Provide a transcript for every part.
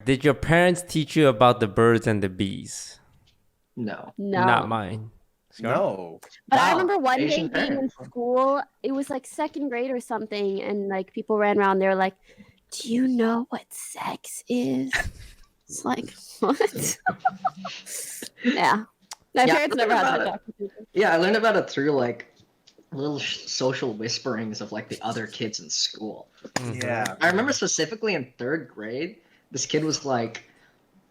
Did your parents teach you about the birds and the bees? No. Not No. mine. Scar? No. But I Wow, remember one day Asian being in parents. school. It was like second grade or something, and like people ran around. They were like, "Do you know what sex is?" It's like, what? Yeah. My Yeah, parents never had about that it. talk with people. Yeah, I learned about it through like little social whisperings of like the other kids in school. Mhm. Yeah. I remember specifically in third grade, this kid was like,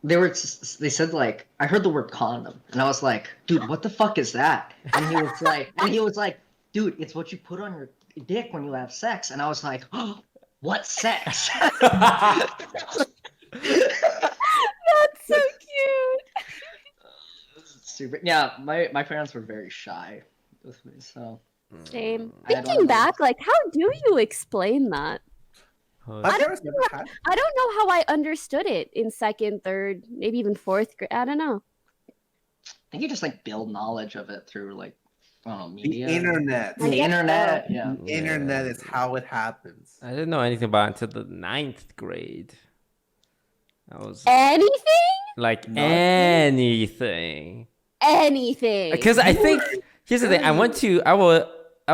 they said like, I heard the word condom, and I was like, dude, what the fuck is that? And he was like, dude, it's what you put on your dick when you have sex. And I was like, oh, what sex? That's so cute. Super. Yeah, my parents were very shy with me, so Same. I don't Thinking know. back, like, how do you explain that? Oh, My I don't parents never had. I don't know how I understood it in second, third, maybe even fourth grade. I don't know. I think you just like build knowledge of it through like The media. internet. I The guess internet, so. yeah. The internet is how it happens. I didn't know anything about it until the 9th grade. I was Anything? like Not- anything. Anything. Because I think here's the thing. I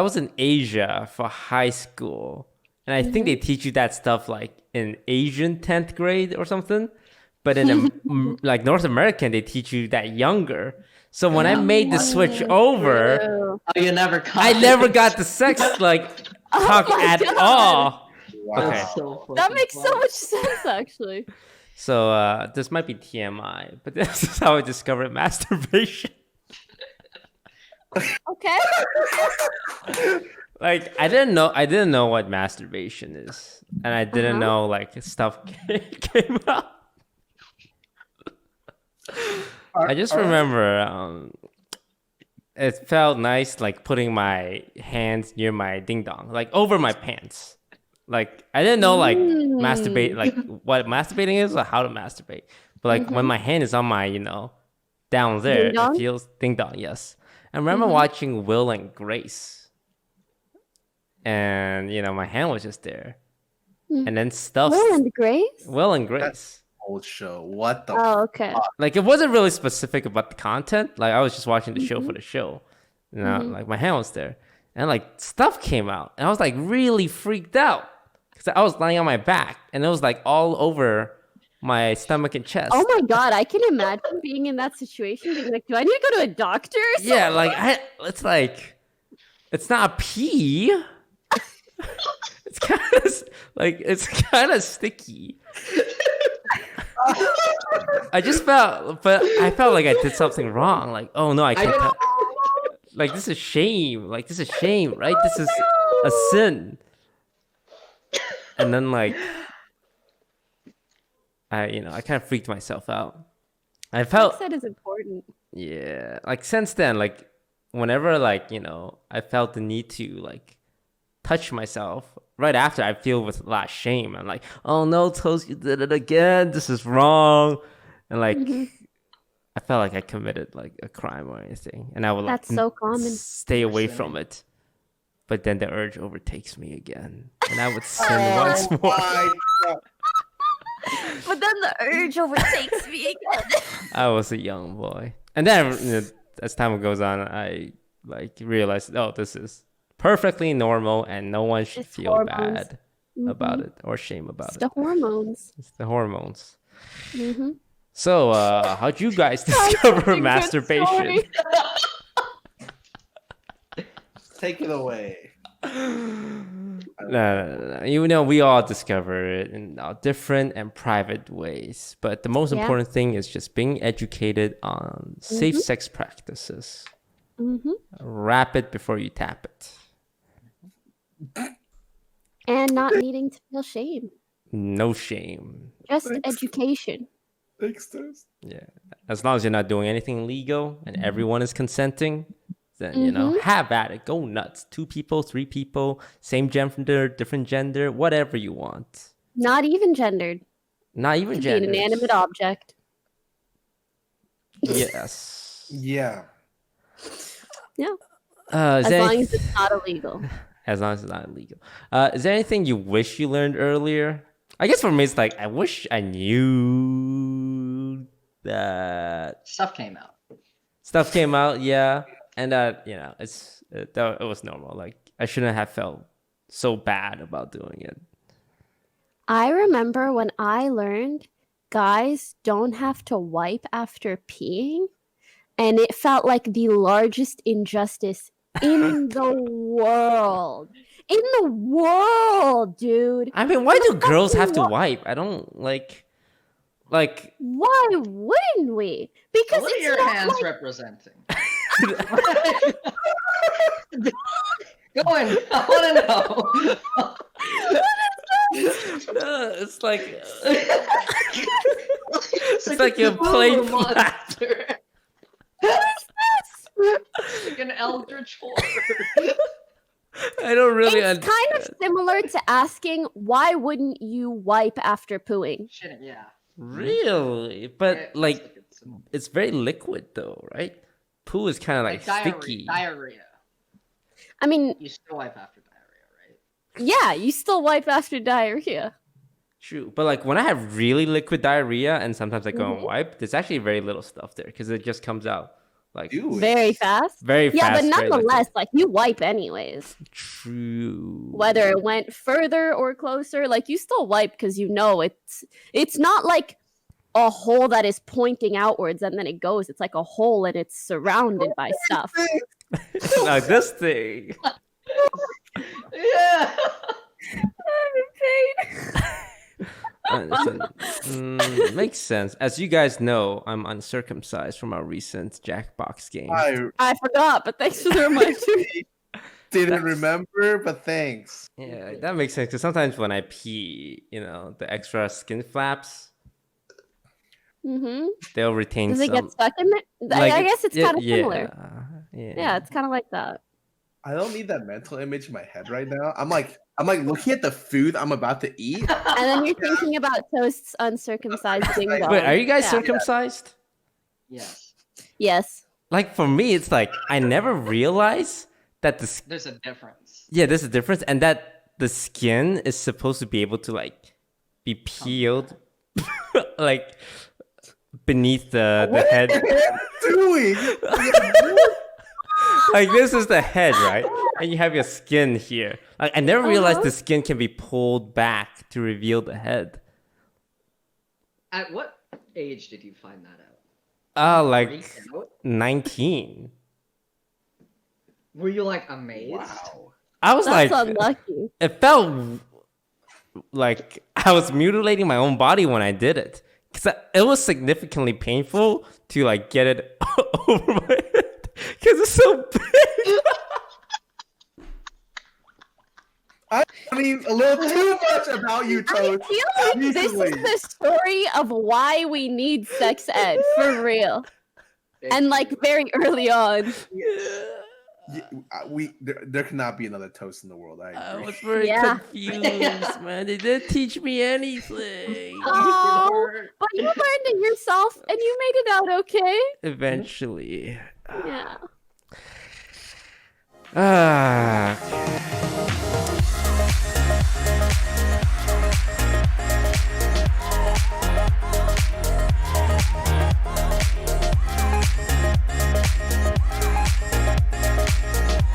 was in Asia for high school, and I think they teach you that stuff like in Asian 10th grade or something. But in like North American, they teach you that younger. So when I made the switch over, True. Oh, you never got I it. never got the sex like Oh talk my at God. all. Wow. Okay. That's so That fucking makes so funny. much sense, actually. So this might be TMI, but this is how I discovered masturbation. Okay. Like I didn't know what masturbation is, and I didn't know like stuff came out. I just remember it felt nice like putting my hands near my ding dong, like over my pants. Like I didn't know like masturbate, like what masturbating is or how to masturbate. But like when my hand is on my, down there, Ding dong? it feels ding dong. Yes, I remember watching Will and Grace, and my hand was just there, and then stuff. Will and Grace? Will and Grace. Old show. What the? Oh, okay. Like it wasn't really specific about the content. Like I was just watching the show for the show. Like my hand was there, and like stuff came out, and I was like really freaked out because I was lying on my back, and it was like all over my stomach and chest. Oh my God, I can imagine being in that situation, being like, do I need to go to a doctor or something? Yeah, like it's like it's not pee. It's kind of sticky. I felt like I did something wrong. Like, oh no, I can't tell. Like this is shame. Like this is shame, right? This is a sin. And then like I kind of freaked myself out. I felt Sex ed is important. yeah, like since then, like whenever like, I felt the need to like touch myself, right after I feel with a lot of shame. I'm like, oh no, Toast, you did it again. This is wrong. And like I felt like I committed like a crime or anything. And I would like That's so common. stay away from it. But then the urge overtakes me again. And I would sin Oh. once more. My God. But then the urge overtakes me again. I was a young boy. And then as time goes on, I like realized, oh, this is perfectly normal and no one should It's feel hormones. bad about it or shame about It's it. the hormones. It's the hormones. Mm-hmm. So, how'd you guys discover masturbation? Take it away. No. We all discover it in different and private ways. But the most Yeah. important thing is just being educated on safe sex practices. Mm-hmm. Wrap it before you tap it. And not needing to feel shame. No shame. Just Thanks. education. Thanks, Toast. Yeah. As long as you're not doing anything illegal and everyone is consenting, then, have at it. Go nuts. 2 people, 3 people, same gender, different gender, whatever you want. Not even gendered. Not even Could be an gender. inanimate object. Yes. Yeah. Yeah. Is As there long any- as it's not illegal. as long as it's not illegal. Is there anything you wish you learned earlier? I guess for me, it's like I wish I knew that Stuff came out. stuff came out, yeah, and that it was normal. Like I shouldn't have felt so bad about doing it. I remember when I learned guys don't have to wipe after peeing, and it felt like the largest injustice in the world. In the world, dude. I mean, why do girls have to wipe? I don't like. Why wouldn't we? Because What are it's your not hands like representing? Go on. I want to know. It's like It's like you're playing monster. Like an eldritch horror. I don't really. it's kind of similar to asking why wouldn't you wipe after pooing? Shit, yeah. Really, but Yeah, like it's it's very liquid though, right? Poo is kind of like sticky. diarrhea. I mean, You still wipe after diarrhea, right? yeah, you still wipe after diarrhea. True, but like when I have really liquid diarrhea and sometimes I go and Mhm. wipe, there's actually very little stuff there because it just comes out like Do it. Very fast. very fast. Yeah, but very liquid. nonetheless, like you wipe anyways. True. Whether it went further or closer, like you still wipe because you know it's not like a hole that is pointing outwards and then it goes. It's like a hole and it's surrounded by stuff. Like this thing. Yeah. Makes sense. As you guys know, I'm uncircumcised from our recent Jackbox game. I forgot, but thanks for the reminder. Didn't remember, but thanks. Yeah, that makes sense. Because sometimes when I pee, the extra skin flaps, Mm-hmm. they'll retain Does it some. get stuck in there? I guess it's kind of similar. Yeah. Yeah, it's kind of like that. I don't need that mental image in my head right now. I'm like looking at the food I'm about to eat. And then you're thinking about Toast's uncircumcised ding dong. Wait, are you guys Yeah. circumcised? Yes. Yes. Like for me, it's like I never realized that There's a difference. there's a difference, and that the skin is supposed to be able to like be peeled, like beneath the head. Doing? Like this is the head, right? And you have your skin here. Like I never realized the skin can be pulled back to reveal the head. At what age did you find that out? Like Freaked out? 19. Were you like amazed? Wow. I was That's like, unlucky. it felt like I was mutilating my own body when I did it. Because it was significantly painful to like get it over my head. Because it's so big. I mean, a little too much about you, I Toast. feel like this is the story of why we need sex ed, for real. And like very early on. There cannot be another Toast in the world. I I agree. was very Yeah. confused, man. They didn't teach me anything. Oh, but you learned it yourself and you made it out okay. Eventually. Yeah. Ah.